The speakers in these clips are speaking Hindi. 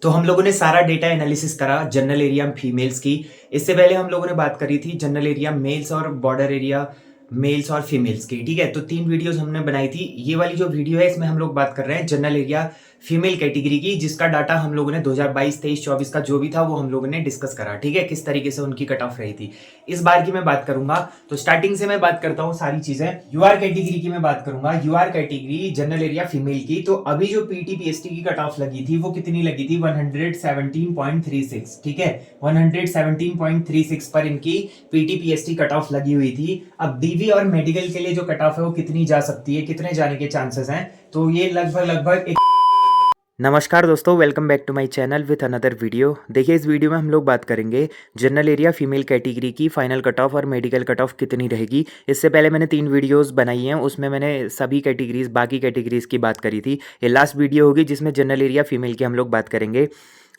तो हम लोगों ने सारा डेटा एनालिसिस करा जनरल एरिया फीमेल्स की। इससे पहले हम लोगों ने बात करी थी जनरल एरिया मेल्स और बॉर्डर एरिया मेल्स और फीमेल्स की। ठीक है, तो 3 वीडियोस हमने बनाई थी। ये वाली जो वीडियो है इसमें हम लोग बात कर रहे हैं जनरल एरिया फीमेल कैटेगरी की, जिसका डाटा हम लोगों ने 2022, 23, 24 का जो भी था वो हम लोगों ने डिस्कस करा। ठीक है, किस तरीके से उनकी कट ऑफ रही थी। इस बार की मैं बात करूंगा, तो स्टार्टिंग से मैं बात करता हूँ सारी चीजें। यूआर कैटेगरी की मैं बात करूंगा, UR category general area female की। तो अभी जो पीटीपीएसटी की कट ऑफ लगी थी वो कितनी लगी थी? 117.36। ठीक है, 117.36 पर इनकी पीटीपीएसटी कट ऑफ लगी हुई थी। अब डीवी और मेडिकल के लिए जो कट ऑफ है वो कितनी जा सकती है, कितने जाने के चांसेस हैं? तो ये लगभग नमस्कार दोस्तों, welcome back to my channel with another video. देखिए, इस वीडियो में हम लोग बात करेंगे जनरल एरिया फीमेल कैटेगरी की फाइनल कट ऑफ और मेडिकल कट ऑफ कितनी रहेगी। इससे पहले मैंने 3 वीडियोस बनाई हैं, उसमें मैंने सभी कैटेगरीज, बाकी कैटेगरीज की बात करी थी। ये लास्ट वीडियो होगी जिसमें जनरल एरिया फीमेल की हम लोग बात करेंगे।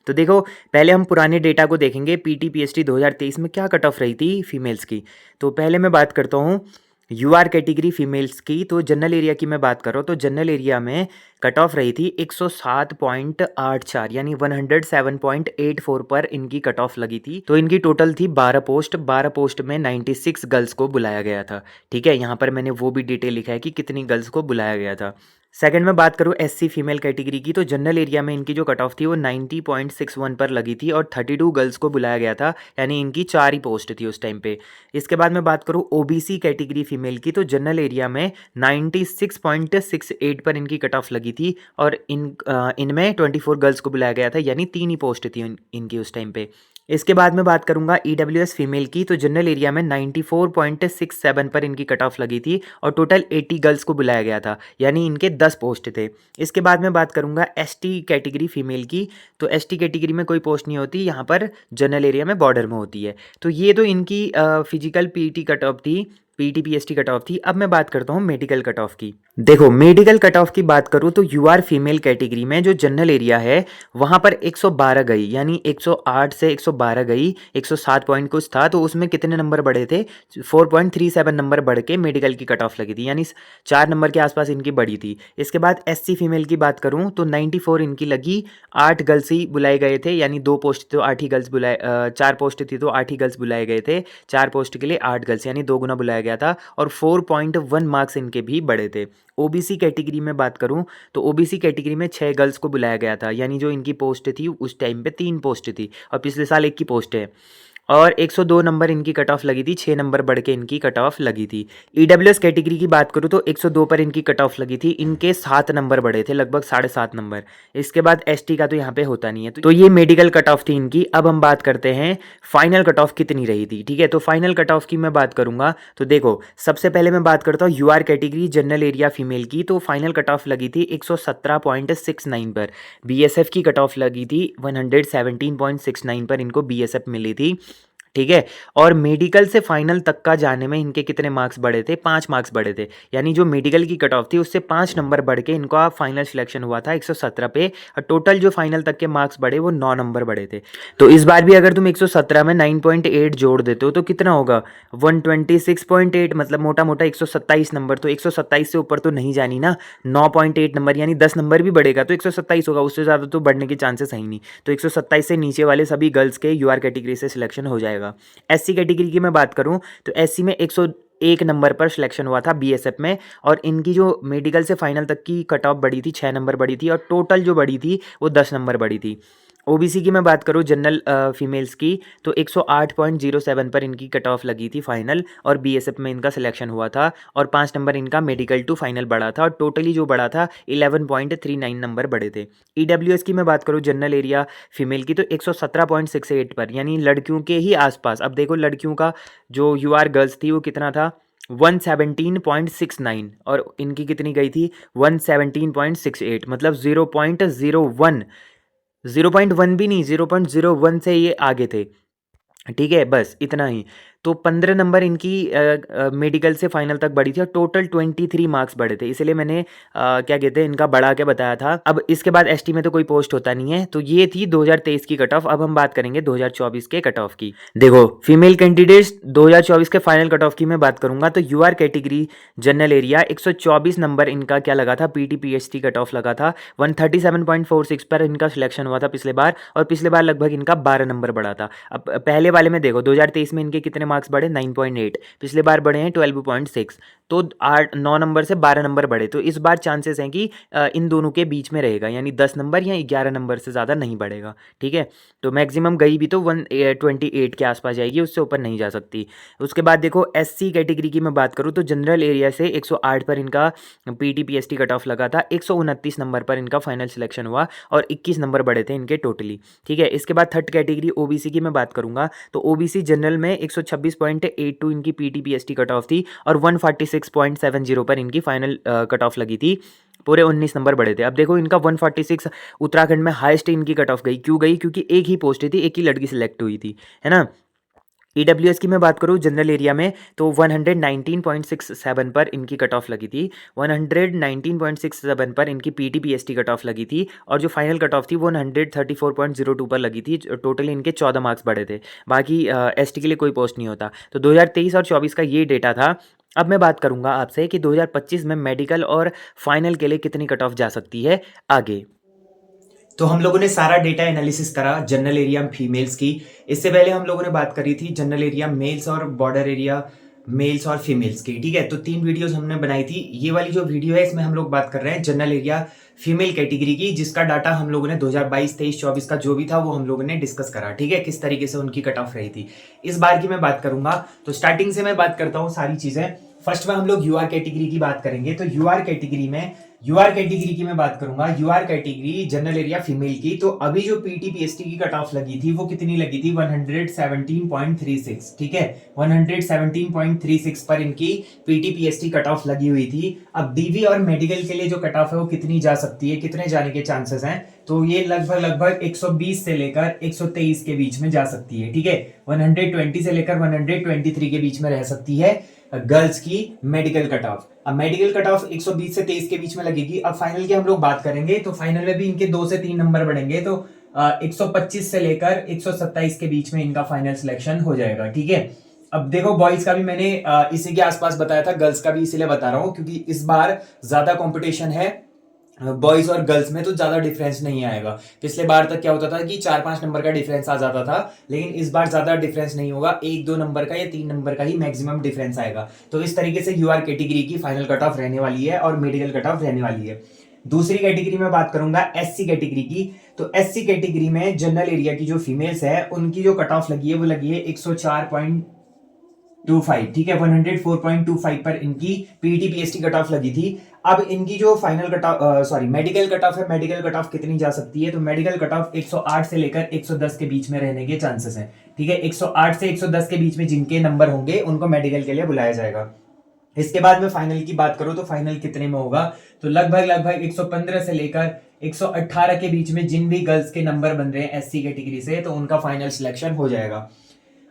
तो देखो, पहले हम पुराने डेटा को देखेंगे। पीटीपीएसटी 2023 में क्या कट ऑफ रही थी फीमेल्स की। तो पहले मैं बात करता हूँ यूआर कैटेगरी फीमेल्स की। तो जनरल एरिया की मैं बात कर रहा हूँ, तो जनरल एरिया में कट ऑफ रही थी 107.84, यानी 107.84 पर इनकी कट ऑफ लगी थी। तो इनकी टोटल थी 12 पोस्ट। 12 पोस्ट में 96 गर्ल्स को बुलाया गया था। ठीक है, यहाँ पर मैंने वो भी डिटेल लिखा है कि कितनी गर्ल्स को बुलाया गया था। सेकंड में बात करूँ एससी फीमेल कैटेगरी की, तो जनरल एरिया में इनकी जो कट ऑफ थी वो 90.61 पर लगी थी और 32 गर्ल्स को बुलाया गया था, यानी इनकी 4 ही पोस्ट थी उस टाइम पे। इसके बाद मैं बात करूँ ओबीसी कैटेगरी फीमेल की, तो जनरल एरिया में 96.68 पर इनकी कट ऑफ लगी थी और इनमें 24 गर्ल्स को बुलाया गया था, यानी 3 ही पोस्ट थी इनकी उस टाइम पे। इसके बाद मैं बात करूंगा ईडब्ल्यूएस फीमेल की, तो जनरल एरिया में 94.67 पर इनकी कट ऑफ लगी थी और टोटल 80 गर्ल्स को बुलाया गया था, यानी इनके 10 पोस्ट थे। इसके बाद मैं बात करूंगा एसटी कैटेगरी फीमेल की, तो एसटी कैटेगरी में कोई पोस्ट नहीं होती, यहाँ पर जनरल एरिया में बॉर्डर में होती है। तो ये तो इनकी फिजिकल पीटी कट ऑफ थी, पीटीपीएसटी कट ऑफ थी। अब मैं बात करता हूँ मेडिकल कट ऑफ की। देखो, मेडिकल कट ऑफ की बात करूँ तो यूआर फीमेल कैटेगरी में जो जनरल एरिया है वहाँ पर 112 गई, यानी 108 से 112 गई। 107 पॉइंट कुछ था, तो उसमें कितने नंबर बढ़े थे? 4.37 नंबर बढ़ के मेडिकल की कट ऑफ लगी थी, यानी 4 नंबर के आसपास इनकी बढ़ी थी। इसके बाद एससी फीमेल की बात करूँ तो 94 इनकी लगी। 8 गर्ल्स ही बुलाए गए थे, यानी 2 पोस्ट तो 8 ही गर्ल्स बुलाए, 4 पोस्ट थी तो 8 ही गर्ल्स बुलाए गए थे। 4 पोस्ट के लिए 8 गर्ल्स, यानी 2 गुना बुलाया गया था और 4.1 मार्क्स इनके भी बढ़े थे। ओबीसी कैटेगरी में बात करूं तो ओबीसी कैटेगरी में 6 गर्ल्स को बुलाया गया था, यानी जो इनकी पोस्ट थी उस टाइम पे 3 पोस्ट थी और पिछले साल 1 की पोस्ट है। और 102 नंबर इनकी कट ऑफ लगी थी, 6 नंबर बढ़ के इनकी कट ऑफ लगी थी। ईडब्ल्यूएस कैटेगरी की बात करूँ तो 102 पर इनकी कट ऑफ लगी थी, इनके 7 नंबर बढ़े थे, लगभग 7.5 नंबर। इसके बाद एसटी का तो यहाँ पे होता नहीं है। तो ये मेडिकल कट ऑफ थी इनकी। अब हम बात करते हैं फाइनल कट ऑफ कितनी रही थी। ठीक है, तो फाइनल कट ऑफ की मैं बात करूंगा, तो देखो सबसे पहले मैं बात करता हूँ UR category general area female की, तो फाइनल कट ऑफ लगी थी 117.69 पर। बीएसएफ की कट ऑफ लगी थी 117.69 पर, इनको बीएसएफ मिली थी। ठीक है, और मेडिकल से फाइनल तक का जाने में इनके कितने मार्क्स बढ़े थे? 5 मार्क्स बढ़े थे, यानी जो मेडिकल की कट ऑफ थी उससे 5 नंबर बढ़ के इनका फाइनल सिलेक्शन हुआ था 117 पे, और टोटल जो फाइनल तक के मार्क्स बढ़े वो 9 नंबर बढ़े थे। तो इस बार भी अगर तुम 117 में 9.8 जोड़ देते हो तो कितना होगा? 126.8, मतलब मोटा मोटा 127 नंबर। तो 127 से ऊपर तो नहीं जानी ना, 9.8 नंबर, यानी 10 नंबर भी बढ़ेगा तो 127 होगा, उससे ज़्यादा तो बढ़ने के चांसेस है ही नहीं। तो 127 से नीचे वाले सभी गर्ल्स के यूआर कैटेगरी से सिलेक्शन हो जाएगा। एससी कैटेगरी की मैं बात करूं तो एससी में 101 नंबर पर सिलेक्शन हुआ था बीएसएफ में, और इनकी जो मेडिकल से फाइनल तक की कट ऑफ बढ़ी थी 6 नंबर बढ़ी थी, और टोटल जो बढ़ी थी वो 10 नंबर बढ़ी थी। ओबीसी की मैं बात करूं जनरल फीमेल्स की, तो 108.07 पर इनकी कट ऑफ लगी थी फाइनल, और बीएसएफ में इनका सिलेक्शन हुआ था, और 5 नंबर इनका मेडिकल टू फाइनल बढ़ा था, और टोटली जो बढ़ा था 11.39 नंबर बढ़े थे। ईडब्ल्यूएस की मैं बात करूं जनरल एरिया फीमेल की, तो 117.68 पर, यानी लड़कियों के ही आसपास। अब देखो, लड़कियों का जो यूआर गर्ल्स थी वो कितना था? 117.69, और इनकी कितनी गई थी? 117.68, मतलब 0.01, 0.1 भी नहीं, 0.01 से ये आगे थे। ठीक है, बस इतना ही। तो 15 नंबर इनकी मेडिकल से फाइनल तक बढ़ी थी और टोटल 23 मार्क्स बढ़े थे, इसलिए मैंने क्या कहते हैं इनका बढ़ा के बताया था। अब इसके बाद एसटी में तो कोई पोस्ट होता नहीं है, तो ये थी 2023 की कट ऑफ। अब हम बात करेंगे 2024 के कट ऑफ की। देखो फीमेल कैंडिडेट्स 2024 के फाइनल कट ऑफ की मैं बात करूंगा तो UR category general area 124 number इनका क्या लगा था, पीटी पीएचटी कट ऑफ लगा था। 137.46 पर इनका सिलेक्शन हुआ था पिछले बार, और पिछले बार लगभग इनका 12 नंबर बढ़ा था। अब पहले वाले में देखो 2023 में इनके कितने मार्क्स बढ़े, 9.8, पिछले बार बढ़े हैं 12.6, तो 9 नंबर से 12 नंबर बढ़े। तो इस बार चांसेस हैं कि इन दोनों के बीच में रहेगा, यानी 10 नंबर या 11 नंबर से ज़्यादा नहीं बढ़ेगा। ठीक है, तो मैक्सिमम गई भी तो 128 के आसपास जाएगी, उससे ऊपर नहीं जा सकती। उसके बाद देखो एससी कैटेगरी की मैं बात करूँ तो जनरल एरिया से 108 पर इनका पीटी पीएसटी कट ऑफ लगा था, 129 नंबर पर इनका फाइनल सिलेक्शन हुआ और 21 नंबर बढ़े थे इनके टोटली। ठीक है, इसके बाद थर्ड कैटेगरी ओबीसी की मैं बात करूंगा तो ओबीसी जनरल में 126.82 इनकी पीटी पीएसटी कट ऑफ थी और 146.70 पर इनकी फाइनल कट ऑफ लगी थी। पूरे 19 नंबर बढ़े थे। अब देखो इनका 146 उत्तराखंड में हाईएस्ट इनकी कट ऑफ गई, क्यों गई, क्योंकि एक ही पोस्ट थी, एक ही लड़की सिलेक्ट हुई थी, है ना। ईडब्ल्यूएस की मैं बात करूँ जनरल एरिया में तो 119.67 पर इनकी कट ऑफ लगी थी, 119.67 पर इनकी पीटी पीएसटी कट ऑफ लगी थी, और जो फाइनल कट ऑफ थी वो 134.02 पर लगी थी। टोटल इनके 14 मार्क्स बढ़े थे। बाकी एसटी के लिए कोई पोस्ट नहीं होता। तो 2023 और 24 का ये डेटा था। अब मैं बात करूंगा आपसे कि 2025 में मेडिकल और फाइनल के लिए कितनी कट ऑफ जा सकती है आगे। तो हम लोगों ने सारा डेटा एनालिसिस करा जनरल एरिया फीमेल्स की। इससे पहले हम लोगों ने बात करी थी जनरल एरिया मेल्स और बॉर्डर एरिया मेल्स और फीमेल्स की। ठीक है, तो 3 वीडियोस हमने बनाई थी। ये वाली जो वीडियो है इसमें हम लोग बात कर रहे हैं जनरल एरिया फीमेल कैटेगरी की, जिसका डाटा हम लोगों ने 2022, 23, 24 का जो भी था वो हम लोगों ने डिस्कस करा। ठीक है, किस तरीके से उनकी कट ऑफ रही थी। इस बार की मैं बात करूंगा तो स्टार्टिंग से मैं बात करता हूँ सारी चीजें। फर्स्ट में हम लोग यूआर कैटेगरी की बात करेंगे। तो यूआर कैटेगरी की मैं बात करूंगा, UR category general area female की। तो अभी जो पीटी पीएसटी की कट ऑफ लगी थी वो कितनी लगी थी, 117.36। ठीक है, 117.36 पर इनकी पीटी पीएसटी कट ऑफ लगी हुई थी। अब डीवी और मेडिकल के लिए जो कट ऑफ है वो कितनी जा सकती है, कितने जाने के चांसेस हैं, तो ये लगभग 120 से लेकर 123 के बीच में जा सकती है। ठीक है, 120 से लेकर 123 के बीच में रह सकती है गर्ल्स की मेडिकल कट ऑफ। अब मेडिकल कट ऑफ 120 से 23 के बीच में लगेगी। अब फाइनल की हम लोग बात करेंगे तो फाइनल में भी इनके 2 से 3 नंबर बढ़ेंगे, तो 125 से लेकर 127 के बीच में इनका फाइनल सिलेक्शन हो जाएगा। ठीक है, अब देखो बॉयज का भी मैंने इसी के आसपास बताया था, गर्ल्स का भी इसीलिए बता रहा हूं क्योंकि इस बार ज्यादा कंपटीशन है बॉयज और गर्ल्स में, तो ज्यादा डिफरेंस नहीं आएगा। पिछले बार तक क्या होता था कि 4-5 नंबर का डिफरेंस आ जाता था, लेकिन इस बार ज्यादा डिफरेंस नहीं होगा, 1-2 नंबर का या 3 नंबर का ही मैक्सिमम डिफरेंस आएगा। तो इस तरीके से यूआर कैटेगरी की फाइनल कट ऑफ रहने वाली है और मेडिकल कट ऑफ रहने वाली है। दूसरी कैटेगरी में बात करूंगा एससी कैटेगरी की। तो एससी कैटेगरी में जनरल एरिया की जो फीमेल्स है उनकी जो कट ऑफ लगी है वो लगी है 104.25। ठीक है, 104.25 पर इनकी पीटी पीएसटी कट ऑफ लगी थी। अब इनकी जो final cut of medical cut of है, मेडिकल कट ऑफ कितनी जा सकती है, तो मेडिकल कट ऑफ 108 से लेकर 110 के बीच में रहने के चांसेस हैं। ठीक है, 108 से 110 के बीच में जिनके नंबर होंगे उनको मेडिकल के लिए बुलाया जाएगा। इसके बाद में फाइनल की बात करूं तो फाइनल कितने में होगा, तो लगभग 115 से लेकर 118 के बीच में जिन भी गर्ल्स के नंबर बन रहे हैं एससी कैटेगरी से, तो उनका फाइनल सिलेक्शन हो जाएगा।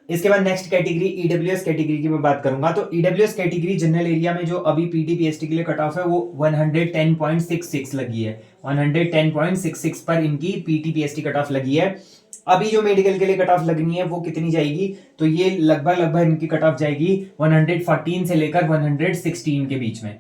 इसके बाद नेक्स्ट कैटेगरी ईडब्ल्यूएस कैटेगरी की मैं बात करूंगा। तो ईडब्ल्यूएस कैटेगरी जनरल एरिया में जो अभी पीटी पीएसटी के लिए कट ऑफ है वो 110.66 लगी है, 110.66 पर इनकी पीटी पीएसटी कट ऑफ लगी है। अभी जो मेडिकल के लिए कट ऑफ लगनी है वो कितनी जाएगी, तो ये लगभग इनकी कट ऑफ जाएगी 114 से लेकर 116 के बीच में।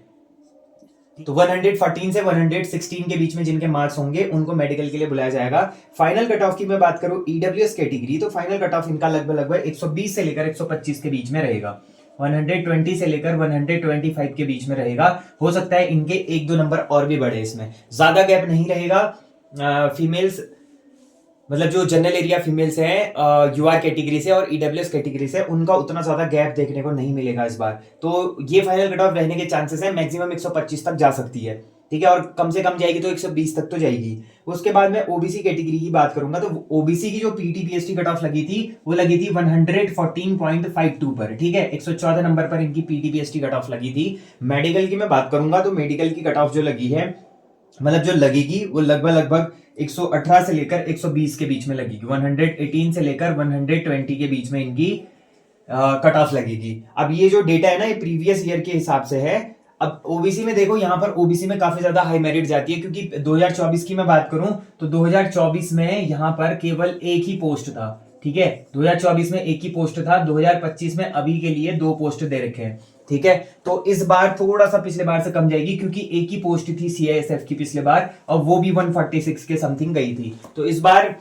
तो 114 से 116 के बीच में जिनके मार्क्स होंगे उनको मेडिकल के लिए बुलाया जाएगा। फाइनल कट ऑफ की मैं बात करूं ईडब्ल्यूएस कैटेगरी, तो फाइनल कट ऑफ इनका लगभग 120 से लेकर 125 के बीच में रहेगा, 120 से लेकर 125 के बीच में रहेगा। हो सकता है इनके 1-2 नंबर और भी बढ़े, इसमें ज्यादा गैप नहीं रहेगा। फीमेल्स मतलब जो जनरल एरिया फीमेल्स हैं यूआर कैटेगरी से और ईडब्ल्यूएस कैटेगरी से, उनका उतना ज्यादा गैप देखने को नहीं मिलेगा इस बार। तो ये फाइनल कट ऑफ रहने के चांसेस है, मैक्सिमम 125 तक जा सकती है। ठीक है, और कम से कम जाएगी तो 120 तक तो जाएगी। उसके बाद मैं ओबीसी कैटेगरी की बात करूंगा तो ओबीसी की जो पीटी पीएसटी कट ऑफ लगी थी वो लगी थी 114.52 पर। ठीक है, 114 नंबर पर इनकी पीटी पीएसटी कट ऑफ लगी थी। मेडिकल की मैं बात करूंगा तो मेडिकल की कट ऑफ जो लगी है, मतलब जो लगेगी वो लगभग 118 से लेकर 120 के बीच में लगेगी, 118 से लेकर 120 के बीच में इनकी कट ऑफ लगेगी। अब ये जो डेटा है ना ये प्रीवियस ईयर के हिसाब से है। अब ओबीसी में देखो, यहाँ पर ओबीसी में काफी ज्यादा हाई मेरिट जाती है, क्योंकि 2024 की मैं बात करूं तो 2024 में यहाँ पर केवल एक ही पोस्ट था। ठीक है, 2024 में एक ही पोस्ट था, 2025 में अभी के लिए 2 पोस्ट दे रखे हैं। ठीक है, तो इस बार थोड़ा सा पिछले बार से कम जाएगी, क्योंकि एक ही पोस्ट थी सीआईएसएफ की पिछले बार, और वो भी 146 के समथिंग गई थी। तो इस बार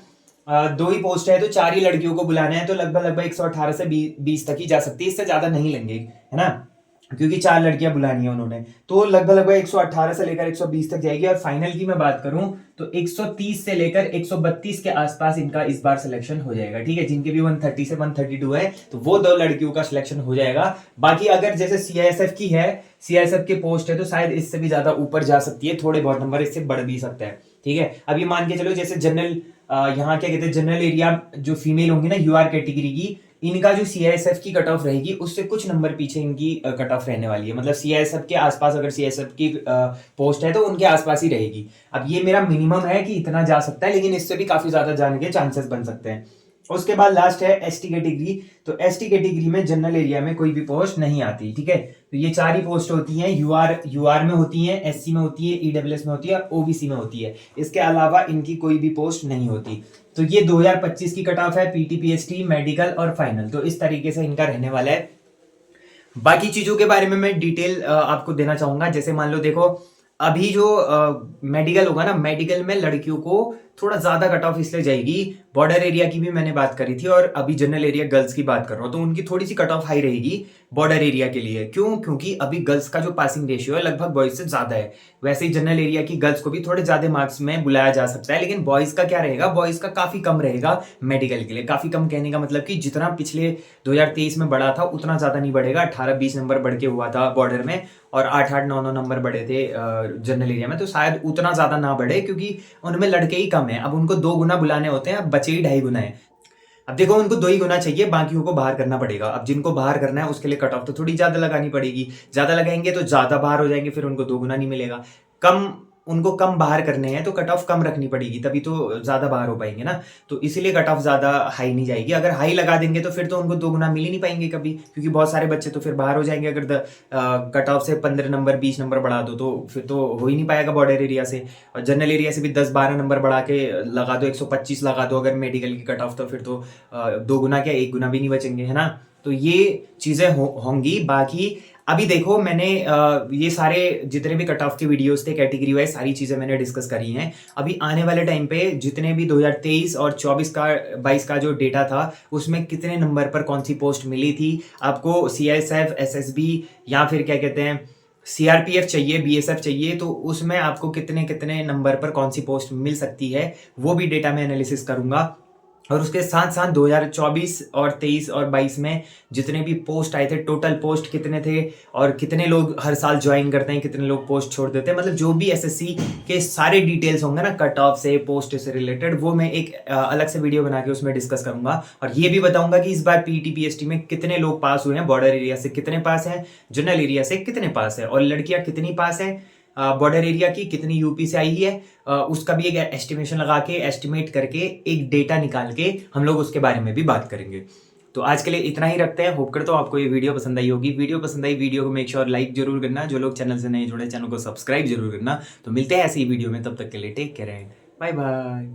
2 ही पोस्ट है, तो 4 ही लड़कियों को बुलाना है, तो लगभग लगभग 118 से 20 तक ही जा सकती है, इससे ज्यादा नहीं लेंगे, है ना, क्योंकि 4 लड़कियां बुलानी है उन्होंने। तो लगभग लगभग 118 से लेकर 120 तक जाएगी। और फाइनल की मैं बात करूं तो 130 से लेकर 132 के आसपास इनका इस बार सिलेक्शन हो जाएगा। ठीक है, जिनके भी 130 से 132 है, तो वो 2 लड़कियों का सिलेक्शन हो जाएगा। बाकी अगर जैसे सीआईएसएफ की है, सीआईएसएफ की पोस्ट है, तो शायद इससे भी ज्यादा ऊपर जा सकती है, थोड़े बहुत नंबर इससे बढ़ भी सकता है। ठीक है, अब ये मान के चलो जैसे जनरल, यहाँ क्या कहते हैं, जनरल एरिया जो फीमेल होंगी ना यूआर कैटेगरी की, इनका जो सीआईएसएफ की कट ऑफ रहेगी उससे कुछ नंबर पीछे इनकी कट ऑफ रहने वाली है। मतलब सीआईएसएफ के आसपास, अगर सीआईएसएफ की पोस्ट है तो उनके आसपास ही रहेगी। अब ये मेरा मिनिमम है कि इतना जा सकता है, लेकिन इससे भी काफी ज्यादा जाने के चांसेस बन सकते हैं। उसके बाद लास्ट है एसटी कैटेगरी। तो एसटी कैटेगरी में जनरल एरिया में कोई भी पोस्ट नहीं आती। ठीक है, तो ये 4 ही पोस्ट होती हैं, यूआर में होती हैं, एससी में होती है, ईडब्ल्यूएस में होती है, ओबीसी में होती है। इसके अलावा इनकी कोई भी पोस्ट नहीं होती। तो ये 2025 की कट ऑफ है, पीटी, पीएचडी, मेडिकल और फाइनल। तो इस तरीके से इनका रहने वाला है। बाकी चीजों के बारे में मैं डिटेल आपको देना चाहूंगा। जैसे मान लो देखो, अभी जो मेडिकल होगा ना, मेडिकल में लड़कियों को थोड़ा ज्यादा कट ऑफ इसलिए जाएगी, बॉर्डर एरिया की भी मैंने बात करी थी, और अभी जनरल एरिया गर्ल्स की बात कर रहा हूं, तो उनकी थोड़ी सी कट ऑफ हाई रहेगी बॉर्डर एरिया के लिए। क्यों? क्योंकि अभी गर्ल्स का जो पासिंग रेशियो है लगभग बॉयज से ज्यादा है। वैसे ही जनरल एरिया की गर्ल्स को भी थोड़े ज्यादा मार्क्स में बुलाया जा सकता है, लेकिन बॉयज का क्या रहेगा, बॉयज का काफी कम रहेगा मेडिकल के लिए। काफी कम कहने का मतलब कि जितना पिछले 2023 में बढ़ा था उतना ज्यादा नहीं बढ़ेगा। 18-20 नंबर बढ़ के हुआ था बॉर्डर में, और 8-8, 9-9 नंबर बढ़े थे जनरल एरिया में। तो शायद उतना ज्यादा ना बढ़े, क्योंकि उनमें लड़के ही कम है। अब उनको 2 गुना बुलाने होते हैं, अब बचे ही 2.5 गुना है। अब देखो, उनको 2 ही गुना चाहिए, बाकियों को बाहर करना पड़ेगा। अब जिनको बाहर करना है उसके लिए कट ऑफ तो थोड़ी ज्यादा लगानी पड़ेगी। ज्यादा लगाएंगे तो ज्यादा बाहर हो जाएंगे, फिर उनको 2 गुना नहीं मिलेगा। कम, उनको कम बाहर करने हैं तो कट ऑफ कम रखनी पड़ेगी, तभी तो ज्यादा बाहर हो पाएंगे ना। तो इसीलिए कट ऑफ ज्यादा हाई नहीं जाएगी। अगर हाई लगा देंगे तो फिर तो उनको 2 गुना मिल ही नहीं पाएंगे कभी, क्योंकि बहुत सारे बच्चे तो फिर बाहर हो जाएंगे। अगर कट ऑफ से 15 नंबर 20 नंबर बढ़ा दो तो फिर तो हो ही नहीं पाएगा बॉर्डर एरिया से। और जनरल एरिया से भी 10-12 नंबर बढ़ा के लगा दो, 125 लगा दो अगर मेडिकल की कट ऑफ, तो फिर तो 2 गुना क्या 1 गुना भी नहीं बचेंगे, है ना। तो ये चीजें होंगी। बाकी अभी देखो, मैंने ये सारे जितने भी कट ऑफ के वीडियोस थे कैटेगरी वाइज, सारी चीजें मैंने डिस्कस करी हैं। अभी आने वाले टाइम पे जितने भी 2023 और 22 का जो डेटा था, उसमें कितने नंबर पर कौन सी पोस्ट मिली थी आपको, सीआईएसएफ, एसएसबी, या फिर क्या कहते हैं सीआरपीएफ चाहिए, बीएसएफ चाहिए, तो उसमें आपको कितने कितने नंबर पर कौन सी पोस्ट मिल सकती है, वो भी डेटा में एनालिसिस करूंगा। और उसके साथ साथ 2024 और 23 और 22 में जितने भी पोस्ट आए थे, टोटल पोस्ट कितने थे, और कितने लोग हर साल ज्वाइन करते हैं, कितने लोग पोस्ट छोड़ देते हैं, मतलब जो भी एसएससी के सारे डिटेल्स होंगे ना कट ऑफ से, पोस्ट से रिलेटेड, वो मैं एक अलग से वीडियो बना के उसमें डिस्कस करूंगा। और ये भी बताऊंगा कि इस बार पीटी, पीएचडी में कितने लोग पास हुए हैं, बॉर्डर एरिया से कितने पास हैं, जनरल एरिया से कितने पास है, और लड़कियां कितनी पास हैं बॉर्डर एरिया की, कितनी यूपी से आई है, उसका भी एक एस्टिमेशन लगा के, एस्टिमेट करके, एक डेटा निकाल के हम लोग उसके बारे में भी बात करेंगे। तो आज के लिए इतना ही रखते हैं। होप करता हूँ आपको ये वीडियो पसंद आई होगी। वीडियो पसंद आई, वीडियो को मेक श्योर लाइक जरूर करना। जो लोग चैनल से नहीं जुड़े, चैनल को सब्सक्राइब जरूर करना। तो मिलते हैं ऐसी वीडियो में, तब तक के लिए take care and bye bye.